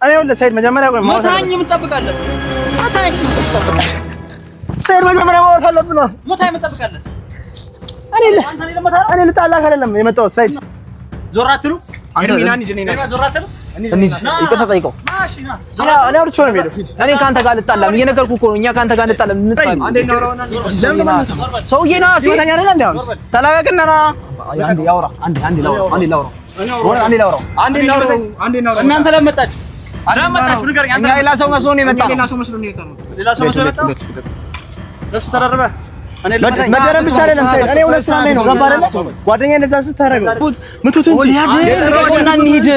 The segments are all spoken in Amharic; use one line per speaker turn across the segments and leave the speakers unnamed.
እኔ ወለ ሰይድ መጀመሪያ ቆይ
ሞታኝ የምጠብቃለህ ሞታኝ
ሰይድ መጀመሪያ ማውራት አለብን
ሞታኝ የምጠብቃለህ
እኔ ልጣላህ አይደለም የመጣሁት ሰይድ
ዞር አትሉ
ሚናን ይጀኔና
ዞር አትሉ
እንዴ ይቅርታ ጠይቀው
ማሽ ና
እኔ አውርቼው ነው የምሄደው
እኔ ካንተ ጋር ልጣላም እየነገርኩህ እኮ ነው እኛ ካንተ ጋር ልጣላም እንጣላ
አንዴ እናውራውና
ሰውዬ ና
ሲመታኝ አይደል እንዴ አሁን
ተላቀቅና ና አንዴ ያውራ አንዴ ላውራ
እናንተ ለመጣችሁ አዳመጣችሁ ንገረኝ
እኛ ሌላ ሰው መስሎ ነው የመጣው
ሌላ ሰው መስሎ ነው የመጣው ለሱ ተደረበ እኔ
መደረብ ብቻ አይደለም ሰይድ እኔ ሁለት ስራ ነው ገባ አይደል ጓደኛዬ እንደዛ ስታረገው ምቱት እንጂ
ያደረገውና እንሂድ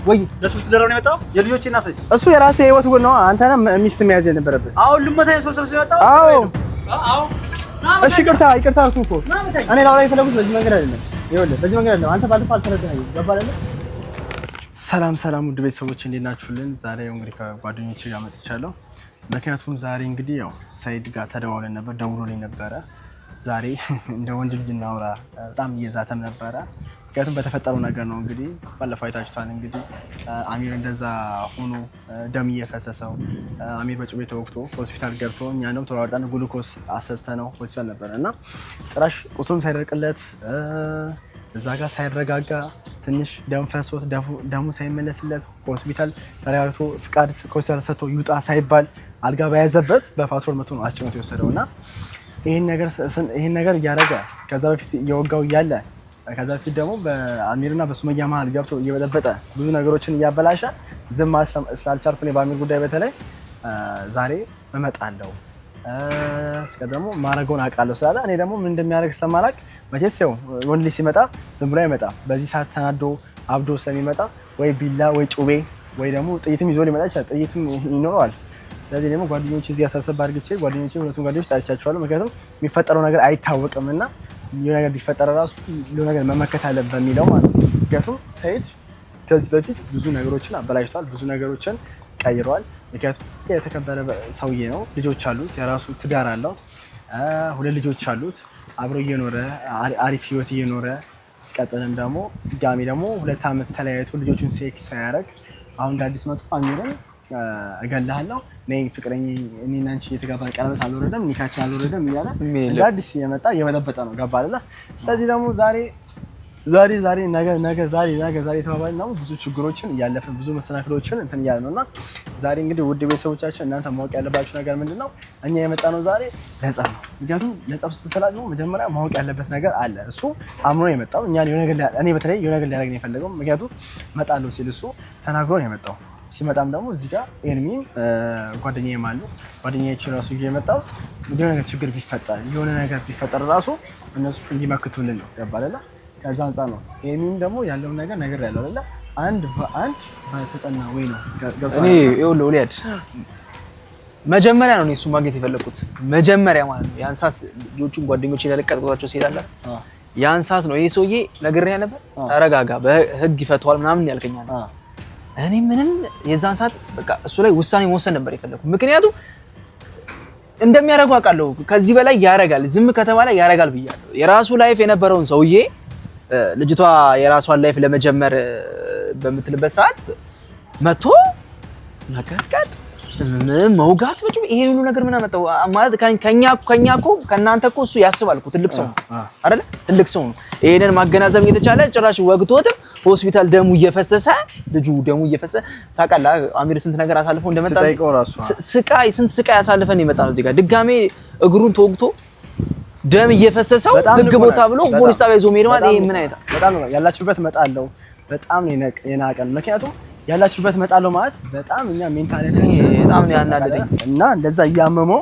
ወይ ለሱ ተደረበ ነው የመጣው የልጆቼ እናት ነች
እሱ የራሴ ህይወት ጉድ ነው አንተ ነህ ሚስት መያዝ የነበረብህ
አሁን ልመታኝ ሰው ሰብስበው የመጣው
አዎ እሺ ይቅርታ አልኩህ እኮ እኔ ላውራ የፈለጉት በዚህ መንገድ አይደለም ይኸውልህ በዚህ መንገድ አይደለም አንተ ባለፈው አልተረዳኸኝም ገባ አይደል ሰላም ውድ ቤተሰቦች እንዴት ናችሁልን? ዛሬ እንግዲህ ከጓደኞቼ ጋር መጥቻለሁ። ምክንያቱም ዛሬ እንግዲህ ያው ሰይድ ጋር ተደዋውለን ነበር፣ ደውሎልኝ ነበረ። ዛሬ እንደ ወንድ ልጅ እናውራ በጣም እየዛተም ነበረ። ምክንያቱም በተፈጠረው ነገር ነው እንግዲህ ባለፈው አይታችኋል። እንግዲህ አሚር እንደዛ ሆኖ ደም እየፈሰሰው አሚር በጩቤ ተወግቶ ሆስፒታል ገብቶ እኛንም ተሯርጠን ግሉኮስ አሰጥተነው ሆስፒታል ነበረ እና ጭራሽ ቁስሉም ሳይደርቅለት እዛ ጋር ሳይረጋጋ ትንሽ ደም ፈሶት ደሙ ሳይመለስለት ሆስፒታል ተረጋግቶ ፍቃድ ከሆስፒታል ሰጥቶ ይውጣ ሳይባል አልጋ በያዘበት በፓትሮል መቶ ነው አስጭኖት የወሰደውና ይሄን ነገር እያደረገ ከዛ በፊት እየወጋው እያለ ከዛ በፊት ደግሞ በአሚርና በሱመያ መሀል ገብቶ እየበጠበጠ ብዙ ነገሮችን እያበላሸ ዝም ሳልቻልኩ እኔ በአሚር ጉዳይ በተለይ ዛሬ እመጣለሁ እስከ ደግሞ ማረጋውን አውቃለሁ ስላለ እኔ ደግሞ ምን እንደሚያደርግ ስለማላውቅ መቼስ ያው ወንድ ልጅ ሲመጣ ዝም ብሎ አይመጣም። በዚህ ሰዓት ተናዶ አብዶ ስለሚመጣ ወይ ቢላ ወይ ጩቤ ወይ ደግሞ ጥይትም ይዞ ሊመጣ ይችላል። ጥይትም ይኖረዋል። ስለዚህ ደግሞ ጓደኞቼ እዚህ አሰብሰብ አድርጌ ጓደኞቼ ሁለቱም ጓደኞች ታልቻቸዋለሁ። ምክንያቱም የሚፈጠረው ነገር አይታወቅምና የሆነ ነገር ቢፈጠር ራሱ የሆነ ነገር መመከት አለበት በሚለው ማለት ነው። ምክንያቱም ሰይድ ከዚህ በፊት ብዙ ነገሮችን አበላሽቷል፣ ብዙ ነገሮችን ቀይሯል። ምክንያቱም የተከበረ ሰውዬ ነው። ልጆች አሉት፣ የራሱ ትዳር አለው፣ ሁለት ልጆች አሉት። አብሮ እየኖረ አሪፍ ህይወት እየኖረ ሲቀጥልም ደግሞ ድጋሚ ደግሞ 2 አመት ተለያይቶ ልጆቹን ሴክስ ሳያደርግ አሁን እንዳዲስ መጥቶ አሚርን እገልሃለሁ ነይ ፍቅረኝ እኔና አንቺ እየተጋባን ቀለበት አልወረደም ኒካችን አልወረደም እያለ እንዳዲስ እየመጣ እየበጠበጠ ነው ገባ አይደል? ስለዚህ ደግሞ ዛሬ ነገ ተባባልን ነው ብዙ ችግሮችን እያለፈን ብዙ መሰናክሎችን እንትን እያለ ነውና ዛሬ እንግዲህ ውድ ቤተሰቦቻችን እናንተ ማወቅ ያለባችሁ ነገር ምንድነው? እኛ የመጣ ነው ዛሬ ለጸብ ነው። ምክንያቱም ለጸብ ስትሰላጁ መጀመሪያ ማወቅ ያለበት ነገር አለ። እሱ አምኖ የመጣው እኛን የሆነ ነገር እኔ በተለይ የሆነ ነገር ሊያደርግ ነው የፈለገው። ምክንያቱም መጣለው ሲል እሱ ተናግሮ ነው የመጣው። ሲመጣም ደግሞ እዚህ ጋር ኤርሚም ጓደኛዬ ማለት ጓደኛዬ ራሱ እየመጣው የሆነ ነገር ችግር ቢፈጠር ራሱ እነሱ እንዲመክቱልን ነው ገባለላ ከዛ አንፃር ነው። ኤርሚም ደግሞ ያለውን ነገር ያለው አይደለ አንድ በተጠና ወይ ነው
እኔ ይኸውልህ ወሊያድ መጀመሪያ ነው እሱ ማግኘት የፈለኩት መጀመሪያ ማለት ነው። ያን ሰዓት ልጆቹን ጓደኞቼ ያለቀጥቋቸው ሲሄዳለ ያን ሰዓት ነው ይሄ ሰውዬ ነግሬህ ነበር ተረጋጋ በህግ ይፈታዋል ምናምን ያልከኛል። እኔ ምንም የዛን ሰዓት በቃ እሱ ላይ ውሳኔ መወሰን ነበር የፈለኩት። ምክንያቱም እንደሚያደርገው አውቃለሁ ከዚህ በላይ ያደርጋል ዝም ከተባለ ያደርጋል ብያለሁ። የራሱ ላይፍ የነበረውን ሰውዬ ልጅቷ የራሷን ላይፍ ለመጀመር በምትልበት ሰዓት መጥቶ መቀጥቀጥ መውጋት ወጭ ይሄን ሁሉ ነገር ምን አመጣው ማለት ከኛ እኮ ከናንተ እኮ እሱ ያስባል እኮ ትልቅ ሰው ነው አይደለ? ትልቅ ሰው ነው። ይሄንን ማገናዘብ እየተቻለ ጭራሽ ወግቶትም ሆስፒታል ደሙ እየፈሰሰ ታውቃለህ። አሚር ስንት ነገር አሳልፎ እንደመጣ ስንት ስቃይ አሳልፈን የመጣ ነው። እዚህ ጋር ድጋሜ እግሩን ተወግቶ ደም እየፈሰሰው ህግ ቦታ ብሎ ፖሊስ ጣቢያ ይዞ ሄድ ማለት ይሄ ምን አይነት
በጣም ነው ያላችሁበት መጣለው በጣም የናቀን ምክንያቱም ያላችሁበት መጣለው ማለት በጣም እኛ ሜንታሊቲ
በጣም ያናደደኝ
እና እንደዛ እያመመው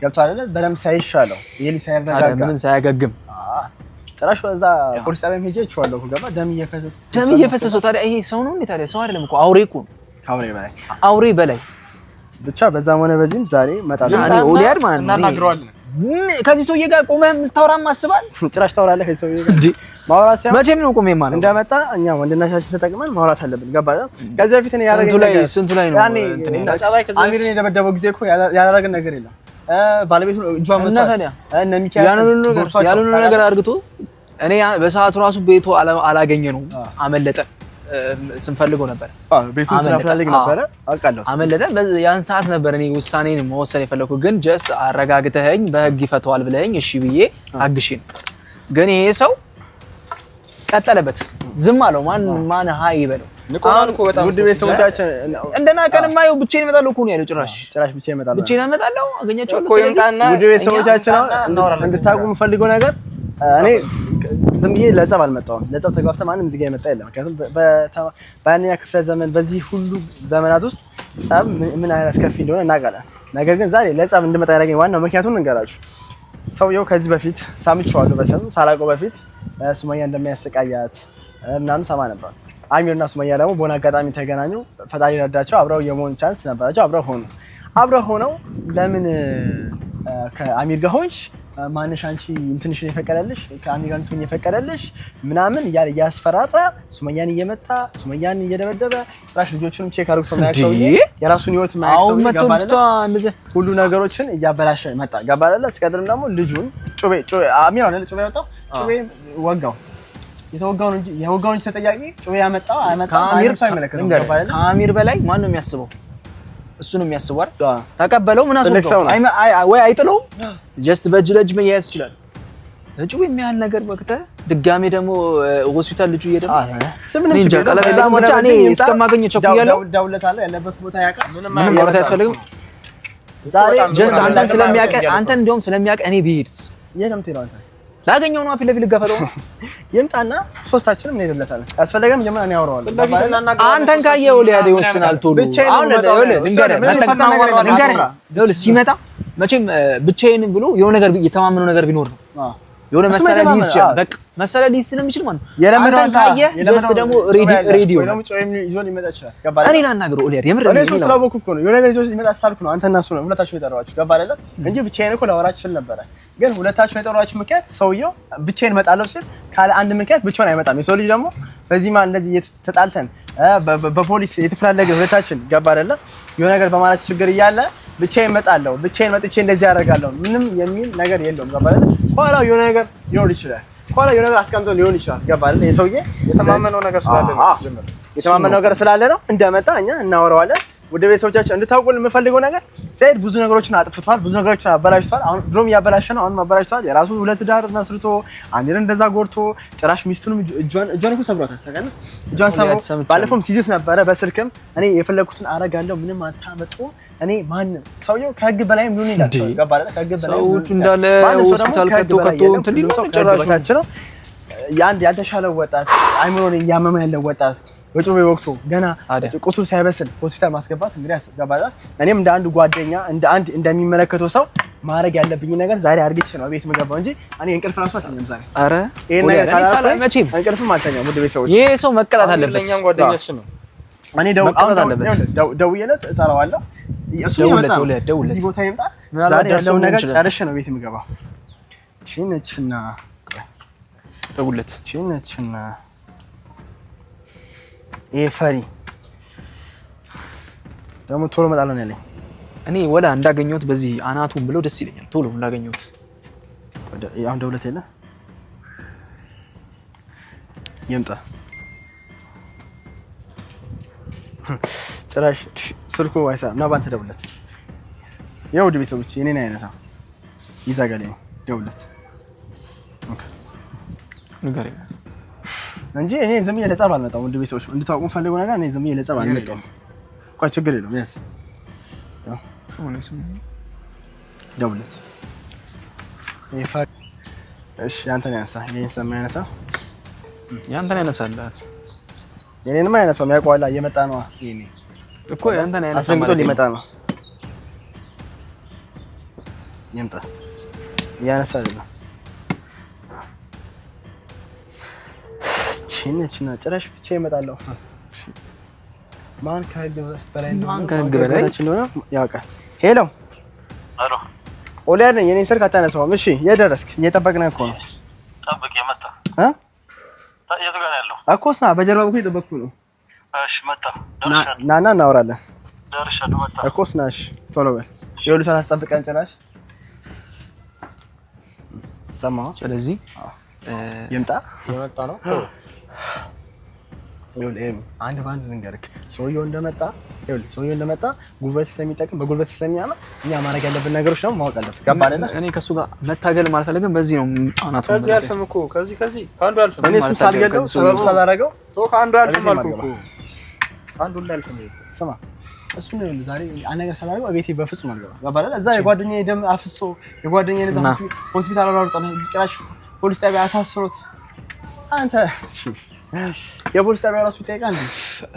ገብቷል አይደል? በደም ሳይሻለው ይሄ ሳይረጋጋ
ምንም ሳያገግም
ጭራሽ በዛ ፖሊስ ጣቢያ ሄጄ እችዋለሁ ገባ ደም
እየፈሰሰው ታዲያ ይሄ ሰው ነው እንዴ? ታዲያ ሰው አይደለም እኮ አውሬ እኮ አውሬ በላይ
ብቻ በዛም ሆነ በዚህም ዛሬ መጣለው
እኔ ኦሊያድ ማለት ነው
እናናግረዋለን።
ከዚህ ሰውዬ ጋር ቆመህ ልታወራም አስባል
ጭራሽ ታወራለህ ከዚህ ሰውዬ ጋር እንዴ? ማውራት ሲያም
መቼም ነው ቆሜ ማለት
እንደመጣ እኛ ወንድናቻችን ተጠቅመን ማውራት አለብን ገባ አይደል? ከዚህ በፊት እኔ
ስንቱ ላይ ነው እንትን
አሚርን የደበደበው ጊዜ እኮ ያላረገን ነገር የለም። ባለቤቱ እጇን መጣ እነ ሚካኤል
ያሉን ነገር አድርግቶ እኔ በሰዓቱ ራሱ ቤቱ አላገኘ ነው አመለጠ። ስንፈልገው ነበር።
ቤቱን ስንፈልግ ነበር አውቃለሁ።
አመለጠ። ያን ሰዓት ነበር እኔ ውሳኔን መወሰን የፈለኩት፣ ግን ጀስት አረጋግተኸኝ በህግ ይፈተዋል ብለኸኝ እሺ ብዬ አግሽኝ። ግን ይሄ ሰው ቀጠለበት፣ ዝም አለው። ማን ሃይ ይበለው
ንቆናል እኮ በጣም
ውድ ቤተሰቦቻችን
እንደና ቀንማየው ብቻዬን እመጣለሁ እኮ ነው ያለው። ጭራሽ
ብቻዬን እመጣለሁ
አገኛቸዋለሁ።
ስለዚህ ውድ ቤተሰቦቻችን እንድታውቁ የምፈልገው ነገር እኔ ዝም ብዬ ለጸብ አልመጣሁም። ለጸብ ተግባብተን ማንም እዚህ ጋር የመጣ የለም። ምክንያቱም በአንደኛ ክፍለ ዘመን በዚህ ሁሉ ዘመናት ውስጥ ጸብ ምን አይነት አስከፊ እንደሆነ እናውቃለን። ነገር ግን ዛሬ ለጸብ እንድመጣ ያደረገኝ ዋናው ምክንያቱን እንገራችሁ። ሰውየው ከዚህ በፊት ሳምቼዋለሁ፣ በስም ሳላውቀው በፊት ሱመያ እንደሚያሰቃያት ምናምን ሰማ ነበር። አሚርና ሱመያ ደግሞ በሆነ አጋጣሚ ተገናኙ። ፈጣሪ ረዳቸው፣ አብረው የመሆን ቻንስ ነበራቸው። አብረው ሆነው ለምን ከአሚር ጋር ሆንሽ ማንሽ አንቺ እንትንሽ የፈቀደልሽ ከአሚር ጋር እንትን የፈቀደልሽ ምናምን እያለ እያስፈራራ ሱመያን እየመታ ሱመያን እየደበደበ ጭራሽ ልጆቹንም ቼክ አድርጎ ማያክሰው የራሱን ህይወት ማያክሰው እንደዚህ ሁሉ ነገሮችን እያበላሸ መጣ። ገባለለ እስከድርም ደግሞ ልጁን ጩቤ አሚር አለ ጩቤ ያወጣው ጩቤ ወጋው። የወጋውን እንጂ ተጠያቂ ጩቤ ያመጣው አሚር ሳይመለከተው ገባለለ። ከአሚር በላይ ማን ነው የሚያስበው? እሱ ነው የሚያስበው አይደል? ተቀበለው ምን አስወጣው ወይ አይጥለው ጀስት በእጅ ለእጅ መያዝ ይችላል። ጩቤ የሚያህል ነገር ወቅተ ድጋሜ ደግሞ ሆስፒታል ልጁ እየደማ ምን እንጃ ቀለበለም ብቻ እኔ እስከማገኘው ቸኩያለሁ። ደውለታለሁ ያለበት ቦታ ያውቃል። ምንም ማለት አያስፈልግም። ዛሬ ጀስት አንተን እንደውም ስለሚያውቅ እኔ ብሄድስ የለም ትሄዳው አንተ ላገኘው ነው ፊት ለፊት ልጋፈጠው ይምጣና ሶስታችንም እንሄድለታለን። ያስፈልገም ጀማ እኔ አወራዋለሁ። አንተን ካየው ሊያደ ይወስናል ቶሎ። አሁን ለምን ሲመጣ መቼም ብቻዬን ብሎ የሆነ ነገር የተማመነው ነገር ቢኖር ነው የሆነ መሳሪያ ሊይዝ ይችላል። በቃ መሳሪያ ሊይዝ ስለሚችል ማለት ነው የለመደው ጀስት ደግሞ ሬዲዮ ነው ጮይም ይዞ ሊመጣ ይችላል። ገባ እኔ ላናግረው ኦሊያድ የምር ነው እሱ ስላቦኩ እኮ ነው የሆነ ነገር ይዞ ሊመጣ አሳልኩ ነው አንተና እሱ ነው ሁለታችሁ የጠራዋችሁ። ገባ አይደለ እንጂ ብቻዬን እኮ ላወራችሁ ይችላል ነበር። ግን ሁለታችሁ የጠራዋችሁ ምክንያት ሰውየው ብቻዬን እመጣለሁ ሲል ካለ አንድ ምክንያት ብቻውን አይመጣም። የሰው ልጅ ደግሞ በዚህ ማን እንደዚህ ተጣልተን በፖሊስ የተፈላለገ ሁለታችን ገባ አይደለ የሆነ ነገር በማለት ችግር እያለ ብቻዬን እመጣለሁ ብቻዬን መጥቼ እንደዚህ ያደርጋለሁ ምንም የሚል ነገር የለውም። ገባ አይደለ ኋላው የሆነ ነገር ሊኖር ይችላል። ኋላው የሆነ ነገር አስቀምጦ ሊሆን ይችላል። ገባ አይደለ የሰውዬ የተማመነው ነገር ስላለ ነው ጀመረ የተማመነው ነገር ስላለ ነው እንደመጣ እኛ እናወራዋለን። ወደ ቤተሰቦቻችን እንድታውቁ የምፈልገው ነገር ሰይድ ብዙ ነገሮችን አጥፍቷል፣ ብዙ ነገሮችን አበላሽቷል። አሁን ድሮም እያበላሸ ነው፣ አሁን አበላሽቷል። የራሱ ሁለት ዳር መስርቶ አሚርን እንደዛ ጎርቶ ጭራሽ ሚስቱንም እጇን እኮ ሰብሯታል። ታውቃለህ እጇን ሰብሮ ባለፈውም ሲዝት ነበረ በስልክም እኔ የፈለኩትን አረጋለሁ ምንም አታመጡ እኔ ማንም ሰውየው ከህግ በላይም ሊሆን ይላል። ገባ አይደል ከህግ በላይ ሰውቱ እንዳለ ሆስፒታል ከቶ እንትን ሊሉ ጭራሽ ነው ያንድ ያልተሻለው ወጣት አይምሮን እያመመ ያለው ወጣት በጩቤ ወቅቱ ገና ቁስሉ ሳይበስል ሆስፒታል ማስገባት እንግዲህ ያስገባል። እኔም እንደ አንድ ጓደኛ እንደ አንድ እንደሚመለከተው ሰው ማድረግ ያለብኝ ነገር ዛሬ አርግቼ ነው ቤት የምገባው እንጂ እኔ እንቅልፍ ራሱ አልተኛም ዛሬ። አረ ይሄን ነገር ካላለ መቼም እንቅልፍም አልተኛም። ውድ ቤተሰቦች ይሄ ሰው መቀጣት አለበት። እኛም ጓደኛችን ነው። እኔ ደውዬለት እጠራዋለሁ። እሱ ይመጣል እዚህ ቦታ ይመጣ። ዛሬ ያለውን ነገር ጨርሼ ነው ቤት የምገባው። ቺነችና ደውለት ቺነችና ይሄ ፈሪ ደግሞ ቶሎ እመጣለሁ ነው ያለኝ። እኔ ወላ እንዳገኘሁት በዚህ አናቱን ብለው ደስ ይለኛል። ቶሎ እንዳገኘሁት አሁን ደውለት የለ ይምጣ። ጭራሽ ስልኩ አይሰራም እና ባንተ ደውለት። ያው ውድ ቤተሰቦች የኔን አይነሳ ይዛጋልኝ ደውለት ንገረኝ እንጂ እኔ ዝም ብዬ ለጸብ አልመጣም። ውድ ቤተሰቦች እንድታውቁ ፈልገው ነገር እኔ ዝም ብዬ ለጸብ አልመጣም። ቆይ ችግር የለውም ያስ ደውለት እሺ ያንተን ያንሳ የኔን ስለማያነሳ ያንተን ያነሳል። የኔንማ ያነሳው የሚያውቀዋል እየመጣ ነው የኔ እኮ ያንተን ያነሳ አስረግጦ ሊመጣ ነው ይምጣ ያነሳል ነው ቺነችና ጭራሽ ብቻ ይመጣለሁ። ማን ከህግ በላይ ነው ያውቃል። ሄሎ
አሎ
ኦሊያድ ነኝ። የኔን ስልክ አታነሳውም። እሺ የደረስክ እየጠበቅነህ እኮ ነው።
ጠብቅ የመጣ የት ጋር ያለው
እኮስ ና በጀርባ በኩል እየጠበቅኩ ነው።
እሺ መጣ
ናና እናወራለን።
ደርሻለሁ መጣ
እኮስ ና እሺ ቶሎ በል ይኸውልህ ሳላስጠብቀን ጭራሽ ሰማሁ። ስለዚህ ይምጣ የመጣ ነው አንድ ባንድ ልንገርህ፣ ሰውየው እንደመጣ ጉልበት ስለሚጠቅም በጉልበት ስለሚያማ እኛ ማድረግ ያለብን ነገሮች ደግሞ ማወቅ አለብን። ገባህ አይደል?
እኔ ከሱ ጋር መታገል አልፈልግም። በዚህ ነው አናቱ
ከዚህ አልፈም እኮ ከዚህ ከአንዱ አልፈም።
እኔ እሱን ሳልገለው ሰበብ ሳላደርገው
ከአንዱ አልፈም አልኩህ እኮ ከአንዱ አልፈም።
ስማ እሱን ዛሬ አነገር ሳላደርገው ቤቴ በፍጹም አልገባም። ገባህ አይደል? እዛ የጓደኛዬ ደም አፍሶ የጓደኛዬ እዛ ሆስፒታል አወራርጠን ጭራሽ ፖሊስ ጣቢያ አሳስሮት አንተ የፖሊስ ጣቢያ ራሱ ይጠይቃል።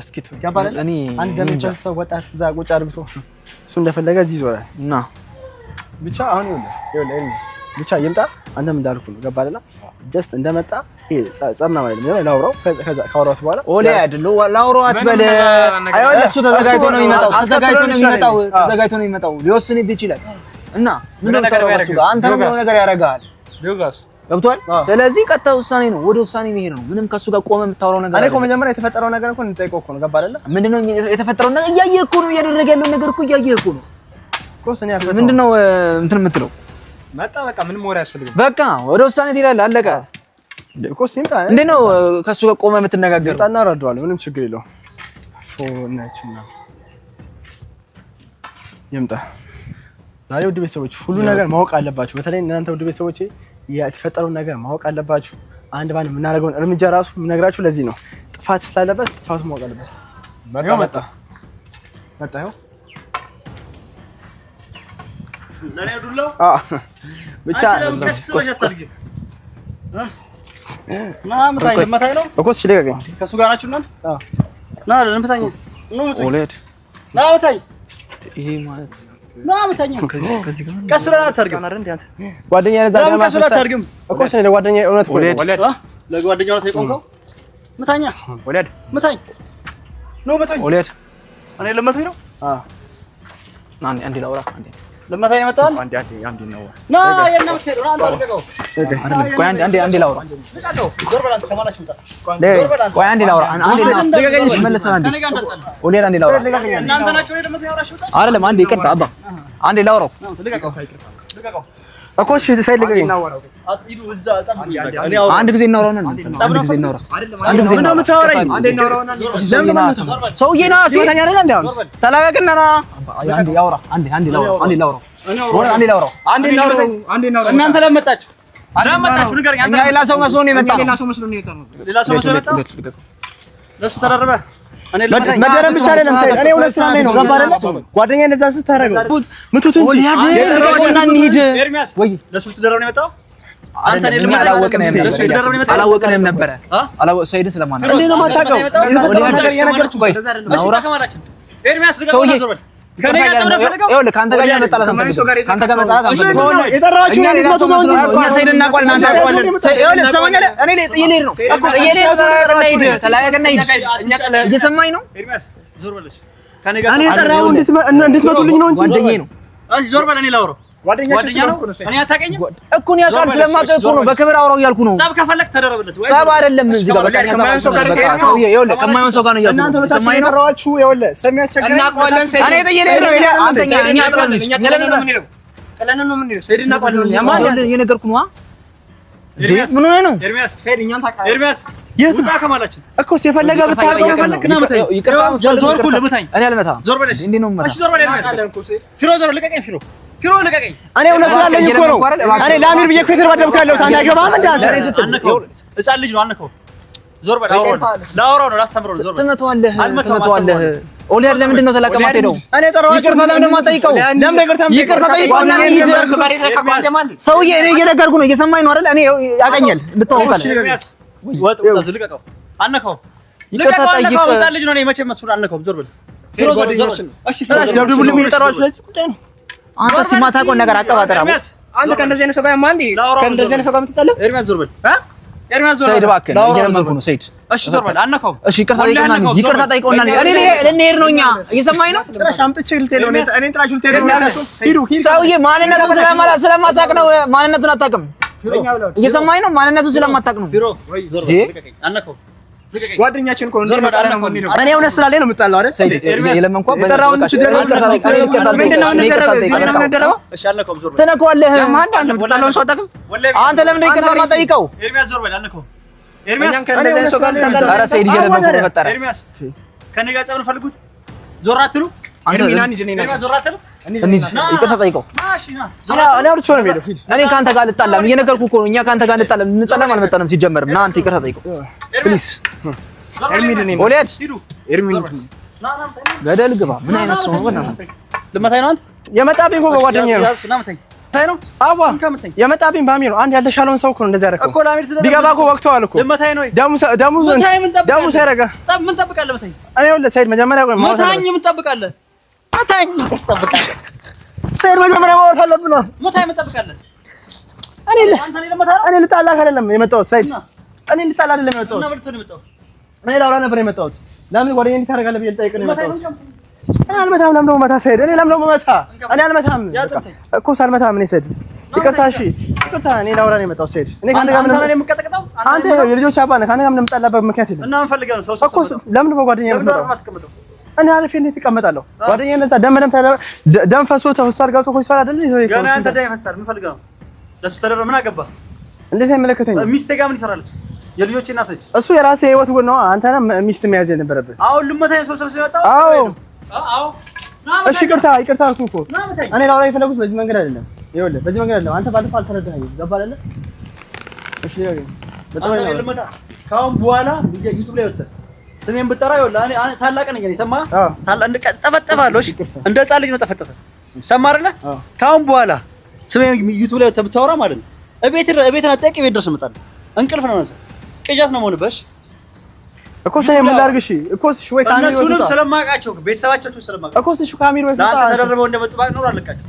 እስኪ ተው ገባህ አይደል? አንድ ደም ሰው ወጣት እዛ ቁጭ አድርጎ እሱ እንደፈለገ እዚህ ይዞራል እና ብቻ አሁን ይኸውልህ ብቻ ይምጣ። አንተም እንዳልኩ ነው። ገባህ አይደል? ጀስት እንደመጣ ጸምና ማለት ነው። ላውራው ከዛ ካወራሁት በኋላ
ኦሌ አይደለም ላውራው አትበል። እሱ ተዘጋጅቶ ነው የሚመጣው ሊወስንብህ ይችላል እና ምን ነው ተረጋጋ። አንተ ነው ነገር ያደርጋል
ቢዮጋስ
ገብቷል። ስለዚህ ቀጣይ ውሳኔ ነው፣ ወደ ውሳኔ መሄድ ነው። ምንም ከሱ ጋር ቆመ የምታወራው ነገር
እኔ እኮ መጀመሪያ የተፈጠረው ነገር እኮ እንጠይቀው እኮ ነው። ገባህ አይደል?
ምንድነው የተፈጠረው ነገር እያየህ እኮ ነው፣ እያደረገ ያለው ነገር እኮ እያየህ እኮ ነው። ምንድነው እንትን የምትለው?
መጣ በቃ ምንም ወሬ አያስፈልግም።
በቃ ወደ ውሳኔ ትሄዳለህ። አለቀ
እኮ ሲምጣ
እንዴት ነው ከሱ ጋር ቆመ የምትነጋገረው?
ጣና እረዳዋለሁ፣ ምንም ችግር የለውም። ፎናችና ይምጣ። ዛሬ ውድ ቤተሰቦች ሁሉ ነገር ማወቅ አለባችሁ። በተለይ እናንተ ውድ ቤተሰቦቼ የተፈጠረውን ነገር ማወቅ አለባችሁ። አንድ ባንድ የምናደርገውን እርምጃ ራሱ የምነግራችሁ ለዚህ ነው። ጥፋት ስላለበት ጥፋቱ ማወቅ አለበት። መጣ ይኸው
ለኔ ዱላው
ብቻ
ለምታይ ነው
እኮ እሺ፣ ልቀቀኝ።
ከሱ ጋር ናችሁ እናንተ? ና ለምታኝ ነው
ኦሌድ
ና ለምታኝ
ይሄ ማለት
ና ለምታኝ ቀስ ብለህ አታርግም
ጓደኛዬ እዛ ጋር
ቀስ ብለህ አታርግም
እኮ ስለ ጓደኛዬ እውነት እኮ
ወለድ ለጓደኛው ነው የቆምከው። ምታኛ
ወለድ
ምታኝ ነው ምታኝ
ኦሌድ
እኔ ለምታኝ ነው
አንዴ ላውራ አንዴ
ለምታኝ ነው መጣል
አንዴ ነው
ና የለም ትሄዱ ና አንተ
ቆይ አንዴ ላውራ
ዞር በላ ተማላችሁ ታ
ቆይ አንዴ ላውራ መልሰህ አንዴ ኦሌድ አንዴ ላውራ
እናንተ ናችሁ ወይ ለምታኝ ያወራችሁ
አይደለም አንዴ ይቅርታ አባ አንዴ ላውራው
እኮ እሺ ሳይልቀቀኝ
አንድ ጊዜ እናውራውና ሰውዬ ና ሲተኛ አይደል እንዴ አሁን ተላቀቅና ና አንዴ ያውራ አንዴ ላውራው
እናንተ ለመጣችሁ ንገረኝ።
እኛ ሌላ ሰው መስሎ ነው የመጣው።
ለሱ ተደረበ
መደረብ ብቻ አይደለም። እኔ እውነት ስላለኝ ነው። ገባህ አይደል? ጓደኛዬ እንደዛ ስታደርገው ምቱት እንጂ
የጠራውና እንሂድ ወይ
ለሱ ተደረበ ነው የመጣው። አንተ
ለምን አላወቅንም ነበረ ሰይድን ስለማን
እንዴ ነው የማታውቀው? የተፈጠረው ነገር የነገርኩህ ቆይ
ናውራ ኤርሚያስ ልቀቀው ነው ዞር ከኔ ጋር ተፈልገው
ይኸውልህ ካንተ ጋር መጣላት ካንተ ጋር መጣላት
የጠራችሁ ልትመቱ ነው እንጂ
እኛ ሰይድን እናውቃለን። አንተ ይኸውልህ ትሰማኛለህ? እኔ እየሄድን ነው ተለያየና ሂድ እየሰማኝ ነው።
ኤርሚያስ ዞር በለሽ ከኔ ጋር
እኔ የጠራኸው እንድትመቱልኝ ነው እንጂ
ጓደኛዬ ነው።
እሺ ዞር በል እኔ ላውራው ጓደኛ ነው። እኔ አታውቀኝም
እኮ ነው ያውቃል። ስለማውቀው እኮ ነው በክብር አውራው እያልኩ ነው።
ጸብ ከፈለክ ተደረበለት ወይ
ጸብ አይደለም እዚህ ጋር በቃ ከማይሆን ሰው ጋር ይኸውልህ ከማይሆን ሰው ጋር ነው እያልኩ ነው። ሰማኝ ነው
የጠራችሁ ይኸውልህ ስለሚያስቸግረኝ
እናውቀዋለን።
እኔ ጠየለኝ ነው አንተኛ እኛ ጥለን ነው የምንሄደው
ሰይድ እናውቀዋለን።
ያማን የነገርኩህ ነው ምን ሆነህ ነው
ኤርሚያስ ሰይድ እኛን ታውቃለህ። ኤርሚያስ ውጣ ከማላችን
እኮ የፈለገ ብታርገው
ከፈለክና መታኝ ዞርኩ ልብታኝ
እኔ አልመታም።
ዞር በለሽ
እንዴ ነው የምመታው?
እሺ ዞር በለሽ ፊሮ ዞር ልቀቀኝ ፊሮ ልቀቀኝ።
እኔ እውነት ስላለኝ እኮ ነው። እኔ ለአሚር ብዬ እኮ የተባደብኩ ያለሁት አንተ አይገባህም እንዴ? አንተ
ህፃን ልጅ ነው አነከው። ዞር በል ላውራው ነው ላስተምረው ነው። ዞር በል
ትመታዋለህ። ኦሊያድ ለምንድን ነው ተላቀማ ትሄደው?
እኔ ጠራኋችሁ።
ይቅርታ ለምን እንደማትጠይቀው? ይቅርታ ጠይቀውና ሰውዬ እኔ እየነገርኩህ ነው። እየሰማኝ ነው አይደል? እኔ ያቀኛል እንድታወቃለህ።
ልቀቀው አነከው።
ይቅርታ ጠይቅ።
ህፃን ልጅ ነው። እኔ መቼም መስሎ አነከው። ዞር በል
እሺ ደብድቡልኝ ብዬ ጠራኋችሁ ለዚህ ጉዳይ ነው።
አንተ ሲማታውቀው ነገር አቀባጠራ
አንተ ከእንደዚህ አይነት ሰው ጋር ማን ከእንደዚህ አይነት ሰው ጋር የምትጣለው?
ኤርሚያስ ዞር በል ኤርሚያስ ዞር በል
ሰይድ እባክህ እየለመንኩህ ነው ሰይድ።
እሺ ዞር በል አነከው።
እሺ ይቅርታ ጠይቀውና እኔ ልንሄድ ነው። እኛ እየሰማኝ ነው።
ጭራሽ አምጥቼ ልትሄድ ነው። እኔን ጥራችሁ ልትሄድ ነው። ሂዱ
ሰውዬ ማንነቱን ስለማታውቅ ነው። ማንነቱን አታውቅም። እየሰማኝ ነው። ማንነቱን ስለማታውቅ ነው።
ቢሮ ወይ ዞር በል አነከው።
ጓደኛችን እኮ ነው እንደመጣ ነው የምንሄደው። እኔ እውነት ስላለኝ ነው የምጣለው አይደል?
ሰይድ የለመንኩህ
የጠራውን ትነካዋለህ።
አንተ ለምንድን ነው ይቅርታ የማትጠይቀው?
ኤርሚያስ ዞር በል አነከው። ኤርሚያስ
ከእንደዚህ ሰው ጋር
ኧረ ሰይድ እየለመንኩ ነው ፈጠረ
ኤርሚያስ ከኔ ጋር ጸብን ፈልጉት ዞር አትሉ
ኤርሚናን ይጀኔ ነው
ዞር አትሉ
እንሂድ ይቅርታ ጠይቀው
እኔ አውርቼ ነው የምሄደው
እኔ ካንተ ጋር ልጣላም እየነገርኩህ እኮ ነው እኛ ካንተ ጋር ልጣላም እንጣላም አልመጣንም ሲጀመርም ና አንተ ይቅርታ ጠይቀው ፕሊዝ ኦሌድ
ኤርሚን
ገደል ግባ ምን አይነት ሰው ነው በእናትህ
ልመታኝ ነው አንተ
የመጣብኝ እኮ በጓደኛዬ ነው
ያዝኩ ና መታኝ ታይ ነው
አዋ የመጣብኝ ባሚ ነው አንድ ያልተሻለውን ሰው እኮ ነው እንደዛ ያደረገው
እኮ ላሚር ተደረገ ቢገባ
እኮ ወቅተዋል እኮ
ልመታኝ ነው
ደሙ ሳይረጋ
ምን ጠብቃለህ መታኝ
እኔ ወለ ሰይድ መጀመሪያ
መታኝ ምን ጠብቃለህ መታኝ ምን ጠብቃለህ
ሰይድ መጀመሪያ ማውራት አለብን
መታኝ ምን ጠብቃለህ
እኔ ልጣላህ አይደለም የመጣሁት ሰይድ እኔ ልጣላ አይደለም የመጣሁት
እና ብልቶ ነው የመጣሁት
እኔ ላውራ ነበር የመጣሁት ለምን ጓደኛዬ እንድታረጋለህ ብዬ ልጠይቅ ነው የመጣሁት እኔ አልመታም ለምን ነው መታ ሰይድ እኔ ለምን ነው መታ እኔ አልመታም እኮ ሳልመታም እኔ ሰይድ ይቅርታ እሺ ይቅርታ እኔ ላውራ ነው የመጣሁት ሰይድ እኔ ካንተ ጋር ምን
የምቀጠቅጠው
አንተ የልጆች አባት ነህ ካንተ ጋር ምን የምጣላበት ምክንያት የለም
እና ምን ፈልገህ ነው ሰው
እኮ ለምን ነው ጓደኛዬ የምትመጣው እኔ አሪፍ እንዴት እቀመጣለሁ ጓደኛዬ እንደዛ ደም ፈሶ ሆስፒታል ገብቶ ሆስፒታል አይደል ይዘው
ገና አንተ ደም ይፈሳል ምን ፈልገህ ነው ለሱ ተደረበ ምን አገባ
እንዴት አይመለከተኝም
ሚስቴ ጋር ምን ይሰራል የልጆች እናት ነች
እሱ የራሴ ህይወት ነው አንተ ነህ ሚስት መያዝ የነበረብህ
አሁን ልመታኝ ሰው ሰብስበው የመጣው አዎ
እሺ ይቅርታ አልኩህ እኮ እኔ ላውራ የፈለጉት በዚህ መንገድ አይደለም ይኸውልህ በዚህ መንገድ አይደለም አንተ ባለፈው አልተረዳኸኝም ገባህ አይደለ እሺ በጣም ነው ልመታ ካሁን በኋላ ዩቲዩብ ላይ ወጣ ስሜን ብጠራ ይኸውልህ እኔ ታላቅ ነኝ እኔ ሰማህ ታላቅ እንደቀጠፈጠፋለሁ እሺ እንደ ህፃን ልጅ ነው ጠፈጠፈ ሰማህ አይደለ ካሁን በኋላ ስሜን ዩቲዩብ ላይ ወጣ ብታወራ ማለት ነው እቤት አጠቂ ቤት ድረስ እመጣለሁ እንቅልፍ ነው ማለት ቅጃት ነው የምሆንብሽ እኮ ሰው ምን ላድርግ እሺ እኮ እሺ ወይ ካሜራ
እነሱንም ስለማውቃቸው ቤተሰባቸው ስለማውቃቸው
እኮ እሺ ካሜራ ወይ
ታታ ተደረበው እንደመጡ ባቅ ነው አለቃቸው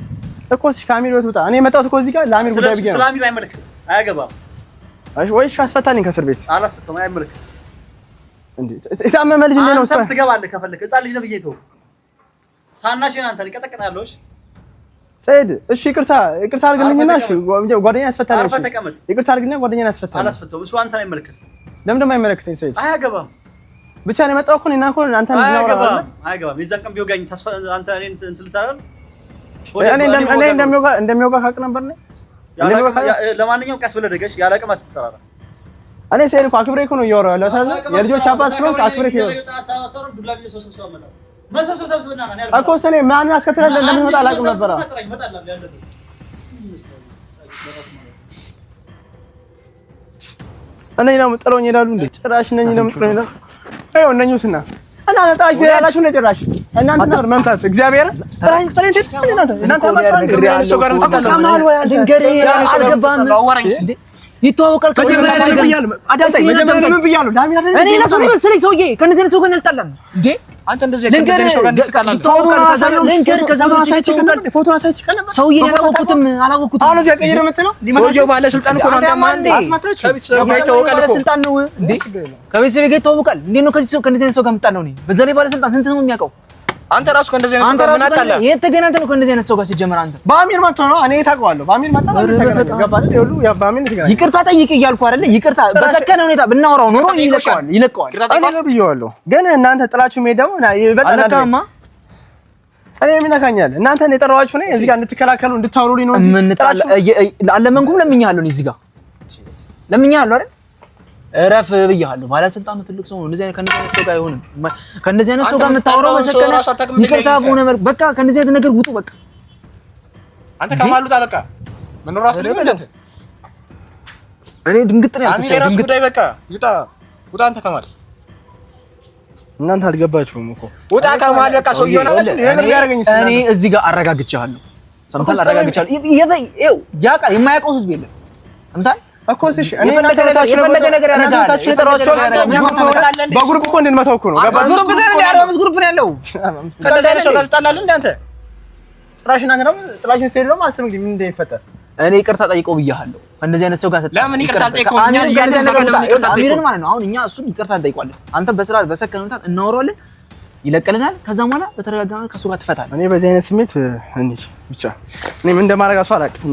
እኮ እሺ ካሜራ ወይ እኔ የመጣሁት እኮ እዚህ ጋር ለአሚር ጉዳይ ብዬ ነው
ስለአሚር አይመለከትም አያገባም
እሺ ወይ አስፈታልኝ ከእስር ቤት
አላስፈታም አይመለከትም
እንዴ የታመመ ልጅ ነው
አንተ ትገባለህ ከፈለክ ህፃን ልጅ ነው ብዬ ተው ታናሽ ነህ አንተ ልቀጠቅጣለሁ እሺ
ሰይድ እሺ ይቅርታ አድርግልኝና እሺ ጓደኛዬ አስፈታልኝ
እሺ
ይቅርታ አድርግልኝና ጓደኛዬን አስፈታልኝ
አላስፈታውም እሱ አንተን አይመለከትም
ለምን ደግሞ አይመለከተኝ ሰይድ
አያገባም
ብቻ ነው የመጣው እኮ እና እኮ አንተ እንድናወራ
አያገባም የዛን ቀን ቢወጋኝ ተስፋ አንተ እኔን እንትን ልታረል
እኔ እንደሚወጋ ካቅ ነበር ነው
ለማንኛውም ቀስ ብለህ ደገሽ ያለ አቅም አትጠራራ
እኔ ሰይድ እኮ አክብሬ እኮ ነው እያወራሁ ያለው አይደል የልጆች አባት ስለሆንክ አክብሬ እኮ እኔ ማንን አስከትላለህ እንደምትመጣ አላውቅም ነበር እኔ ነው ጥለውኝ ይላሉ እንዴ ጭራሽ ነኝ ነው ጥለውኝ ይላሉ አይ እነኙስና እና ጣሽ ያላችሁ ነው ጭራሽ እናንተ ነው መምታት እግዚአብሔር ጥራኝ እናንተ ማለት ሰው ጋር ተቀሳማል ወይ ድንገሬ አልገባም እንዴ ይተዋወቃል ከጀመረ ብያለሁ አዳምጠኝ መጀመሪያ ምን ብያለሁ ዳሚና እኔ ለሰው መሰለኝ ሰውዬ ከነዚህ ሰው ጋር አልጣላም እንዴ አንተ እንደዚህ ከነዚህ ሰው ጋር እንድትጣላል ፎቶ አሳይቼ ሰውዬ አላወኩትም አሁን እዚህ ቀይረ የምትለው ሰውዬው ባለ ስልጣን እኮ ነው አንተማ እንዴ ከቤተሰብ ጋር ይተዋወቃል እኮ ስልጣን ነው እንዴ ከቤተሰብ ጋር ይተዋወቃል እንዴ ነው ከነዚህ ሰው ጋር የምጣላው ነው በዛ ላይ ባለ ስልጣን ስንት ነው የሚያውቀው አንተ ራሱ ከእንደዚህ አይነት ሰው ጋር ምን አጣላ የተገናኘ ነው ከእንደዚህ አይነት ሰው ጋር ሲጀመር አንተ ባሚር መጥቶ ነው እኔ ታውቀዋለሁ ባሚር መጣ ገባህ ይሁሉ ያ ባሚር ተገናኘ ይቅርታ ጠይቅ እያልኩ አይደለ ይቅርታ በሰከነ ሁኔታ ብናወራው ኖሮ ይለቀዋል እኔ ብዬዋለሁ ግን እናንተ ጥላችሁ ሜዳው ይበልጣልና እኔ ምን ያካኛል እናንተ ነው የጠራዋችሁ ነው እዚህ ጋር እንድትከላከሉ እንድታወሩልኝ ነው እንጂ ምን ጥላችሁ አለመንኩም ለምኛለሁ እዚህ ጋር ለምኛለሁ አይደል እረፍ ብያለሁ ባለስልጣኑ ትልቅ ሰው ነው እንደዚህ አይነት ከነዚህ አይነት ሰው ጋር አይሆንም ከነዚህ አይነት ሰው ጋር የምታወራው መሰከነ ይቅርታ በሆነ መልኩ በቃ ከነዚህ አይነት ነገር ውጡ በቃ አንተ ከማሉታ በቃ ምን ራስ ልጅ እንዴት እኔ ድንግጥ ነው ያልኩት ድንግጥ ጉዳይ በቃ ውጣ አንተ ከማል እናንተ አልገባችሁም እኮ ውጣ ከማል በቃ ሰው ይሆናል እኔ እዚህ ጋር አረጋግጫለሁ ሰምታል አረጋግጫለሁ ይሄው ያቃ የማያውቀው ህዝብ የለም ሰምታል እኮ እሺ እኔ የፈለገ ነገር ያደርጋል በግሩፕ እኮ እንድንመታው እኮ ነው ገባ ግሩፕ ዘን ያለው ግሩፕ ነው ያለው ከዛ አይነት ሰው ጋር ትጣላለህ እንዴ አንተ ጥራሽ እናንተ ነው ጥራሽ ስትሄድ ነው ማሰብ እንግዲህ ምን እንደሚፈጠር እኔ ይቅርታ ጠይቀው ብያለሁ ከእንደዚህ አይነት ሰው ጋር ለምን ይቅርታ ጠይቀው እኛ ያለን ሰው ጋር አሚርን ማለት ነው አሁን እኛ እሱን ይቅርታ እንጠይቋለን አንተ በስርዓት በሰከነ ሁኔታ እናወራዋለን ይለቀልናል ከዛ በኋላ በተረጋጋ ከሱ ጋር ትፈታለህ እኔ በዚህ አይነት ስሜት እንዴ ብቻ እኔ ምን እንደማረጋሱ አላውቅም